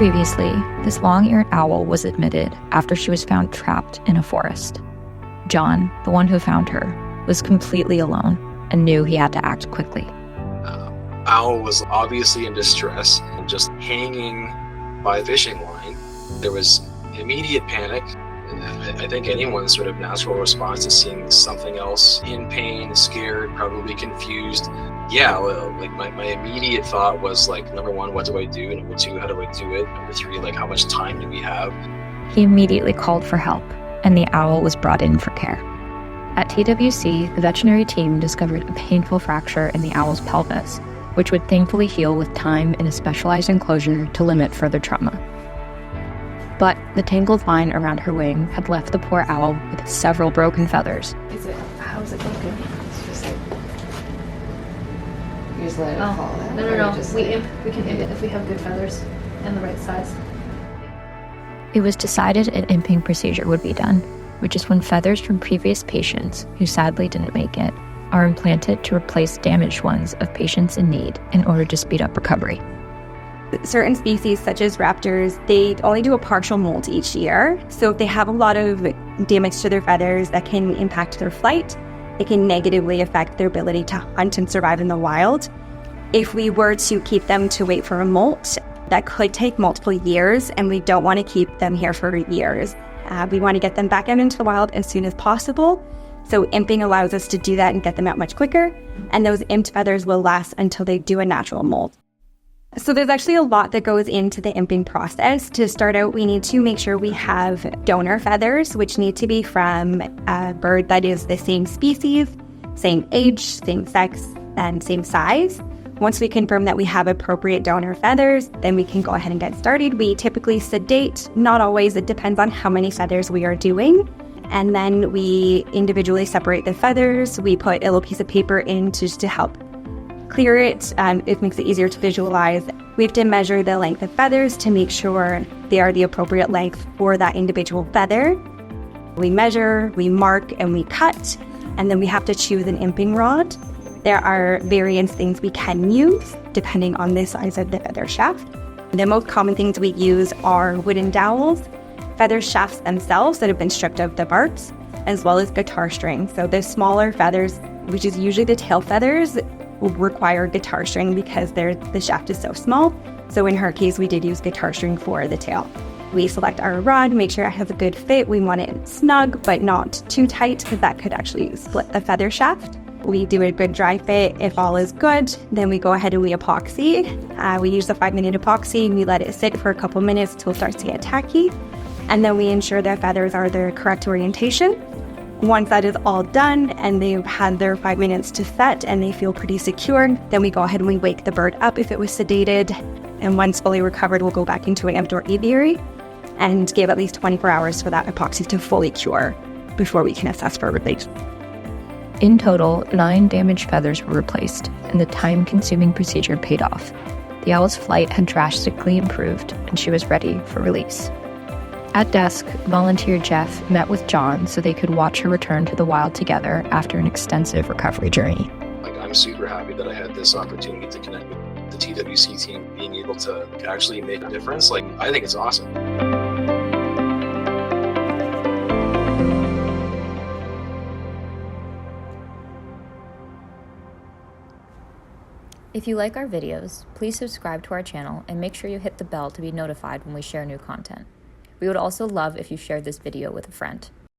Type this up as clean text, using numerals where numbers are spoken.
Previously, this long-eared owl was admitted after she was found trapped in a forest. John, the one who found her, was completely alone and knew he had to act quickly. Owl was obviously in distress and just hanging by a fishing line. There was immediate panic. I think anyone's sort of natural response to seeing something else in pain, scared, probably confused. Yeah, well, like my immediate thought was like, number one, what do I do? Number two, how do I do it? Number three, like, how much time do we have? He immediately called for help, and the owl was brought in for care. At TWC, the veterinary team discovered a painful fracture in the owl's pelvis, which would thankfully heal with time in a specialized enclosure to limit further trauma. But the tangled line around her wing had left the poor owl with several broken feathers. How is it broken? It's just like... You just let it fall out? No. We can imp it if we have good feathers and the right size. It was decided an imping procedure would be done, which is when feathers from previous patients, who sadly didn't make it, are implanted to replace damaged ones of patients in need in order to speed up recovery. Certain species, such as raptors, they only do a partial molt each year. So if they have a lot of damage to their feathers, that can impact their flight. It can negatively affect their ability to hunt and survive in the wild. If we were to keep them to wait for a molt, that could take multiple years, and we don't want to keep them here for years. We want to get them back out into the wild as soon as possible. So imping allows us to do that and get them out much quicker. And those imped feathers will last until they do a natural molt. So there's actually a lot that goes into the imping process. To start out, we need to make sure we have donor feathers, which need to be from a bird that is the same species, same age, same sex, and same size. Once we confirm that we have appropriate donor feathers, then we can go ahead and get started. We typically sedate, not always, it depends on how many feathers we are doing. And then we individually separate the feathers. We put a little piece of paper in just to help clear it. It makes it easier to visualize. We have to measure the length of feathers to make sure they are the appropriate length for that individual feather. We measure, we mark, and we cut, and then we have to choose an imping rod. There are various things we can use depending on the size of the feather shaft. The most common things we use are wooden dowels, feather shafts themselves that have been stripped of the barbs, as well as guitar string. So the smaller feathers, which is usually the tail feathers, will require guitar string because the shaft is so small. So in her case, we did use guitar string for the tail. We select our rod, make sure it has a good fit. We want it snug, but not too tight, because that could actually split the feather shaft. We do a good dry fit. If all is good, then we go ahead and we epoxy. We use the 5-minute epoxy, and we let it sit for a couple minutes till it starts to get tacky. And then we ensure the feathers are the correct orientation. Once that is all done and they've had their 5 minutes to set and they feel pretty secure, then we go ahead and we wake the bird up if it was sedated. And once fully recovered, we'll go back into an outdoor aviary and give at least 24 hours for that epoxy to fully cure before we can assess for replacement. In total, 9 damaged feathers were replaced, and the time-consuming procedure paid off. The owl's flight had drastically improved, and she was ready for release. At dusk, volunteer Jeff met with John so they could watch her return to the wild together after an extensive recovery journey. I'm super happy that I had this opportunity to connect with the TWC team, being able to actually make a difference. I think it's awesome. If you like our videos, please subscribe to our channel and make sure you hit the bell to be notified when we share new content. We would also love if you shared this video with a friend.